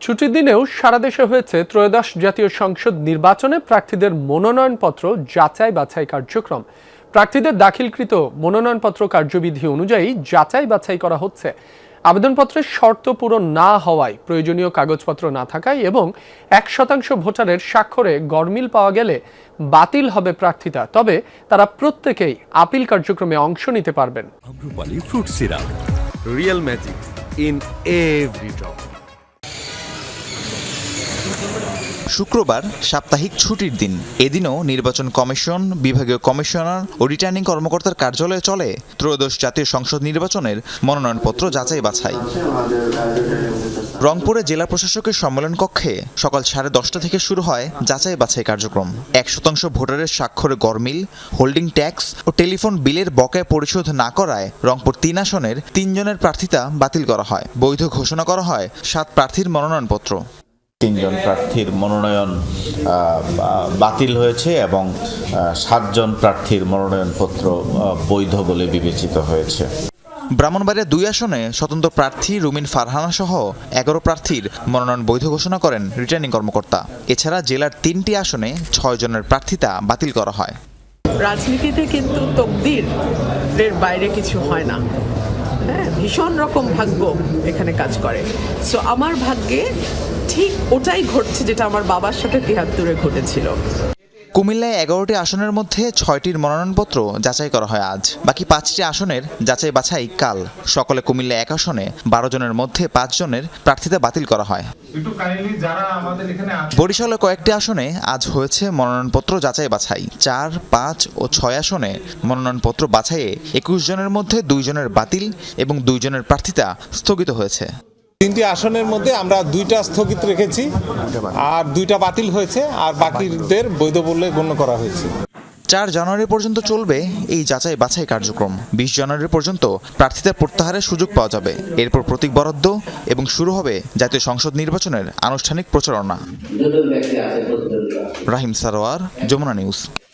ছুটির দিনেও সারা দেশে হয়েছে ত্রয়োদশ জাতীয় সংসদ নির্বাচনে প্রার্থীদের মনোনয়নপত্র যাচাই বাছাই কার্যক্রম। প্রার্থীদের দাখিলকৃত মনোনয়নপত্র কার্যবিধি অনুযায়ী যাচাই বাছাই করা হচ্ছে। আবেদনপত্রের শর্ত পূরণ না হওয়ায়, প্রয়োজনীয় কাগজপত্র না থাকায় এবং 1% ভোটারের স্বাক্ষরে গরমিল পাওয়া গেলে বাতিল হবে প্রার্থিতা। তবে তারা প্রত্যেকেই আপিল কার্যক্রমে অংশ নিতে পারবেন। Amrapali fruit syrup, real magic in every drop. শুক্রবার সাপ্তাহিক ছুটির দিন। এদিনও নির্বাচন কমিশন, বিভাগীয় কমিশনার ও রিটার্নিং কর্মকর্তার কার্যালয়ে চলে ত্রয়োদশ জাতীয় সংসদ নির্বাচনের মনোনয়নপত্র যাচাই বাছাই। রংপুরে জেলা প্রশাসকের সম্মেলন কক্ষে সকাল 10:30 থেকে শুরু হয় যাচাই বাছাই কার্যক্রম। 1% ভোটারের স্বাক্ষরে গরমিল, হোল্ডিং ট্যাক্স ও টেলিফোন বিলের বকেয়া পরিশোধ না করায় রংপুর 3 আসনের 3 জনের প্রার্থিতা বাতিল করা হয়। বৈধ ঘোষণা করা হয় 7 প্রার্থীর মনোনয়নপত্র। 3 জন প্রার্থীর মনোনয়ন বাতিল হয়েছে এবং 7 জন প্রার্থীর মনোনয়নপত্র বৈধ বলে বিবেচিত হয়েছে। ব্রাহ্মণবাড়িয়া 2 আসনে স্বতন্ত্র প্রার্থী রুমিন ফারহানা সহ 11 প্রার্থীর মনোনয়ন বৈধ ঘোষণা করেন রিটার্নিং কর্মকর্তা। এছাড়া জেলার 3টি আসনে 6 জনের প্রার্থিতা বাতিল করা হয়। রাজনীতিতে কিন্তু তকদিরের বাইরে কিছু হয় না। ভীষণ রকম ভাগ্য এখানে কাজ করে। সো আমার ভাগ্যে ঠিক ওটাই ঘটছে যেটা আমার বাবার সাথে 73-এ ঘটেছিল। কুমিল্লায় 11টি আসনের মধ্যে 6টির মনোনয়নপত্র যাচাই করা হয় আজ। বাকি 5টি আসনের যাচাই বাছাই কাল। সকলে কুমিল্লা 1 আসনে 12 জনের মধ্যে 5 জনের প্রার্থিতা বাতিল করা হয়। বরিশালে কয়েকটি আসনে আজ হয়েছে মনোনয়নপত্র যাচাই বাছাই। 4, 5 ও 6 আসনে মনোনয়নপত্র বাছাইয়ে 21 জনের মধ্যে 2 জনের বাতিল এবং 2 জনের প্রার্থিতা স্থগিত হয়েছে। 3টি আসনের মধ্যে আমরা 2টা স্থগিত রেখেছি আর 2টা বাতিল হয়েছে, আর বাকিদের বৈধ বলে গণ্য করা হয়েছে। 4 জানুয়ারি পর্যন্ত চলবে এই যাচাই বাছাই কার্যক্রম। 20 জানুয়ারি পর্যন্ত প্রার্থিতা প্রত্যাহারের সুযোগ পাওয়া যাবে। এরপর প্রতীক বরাদ্দ এবং শুরু হবে জাতীয় সংসদ নির্বাচনের আনুষ্ঠানিক প্রচারণা। রাহিম সারোয়ার, যমুনা নিউজ।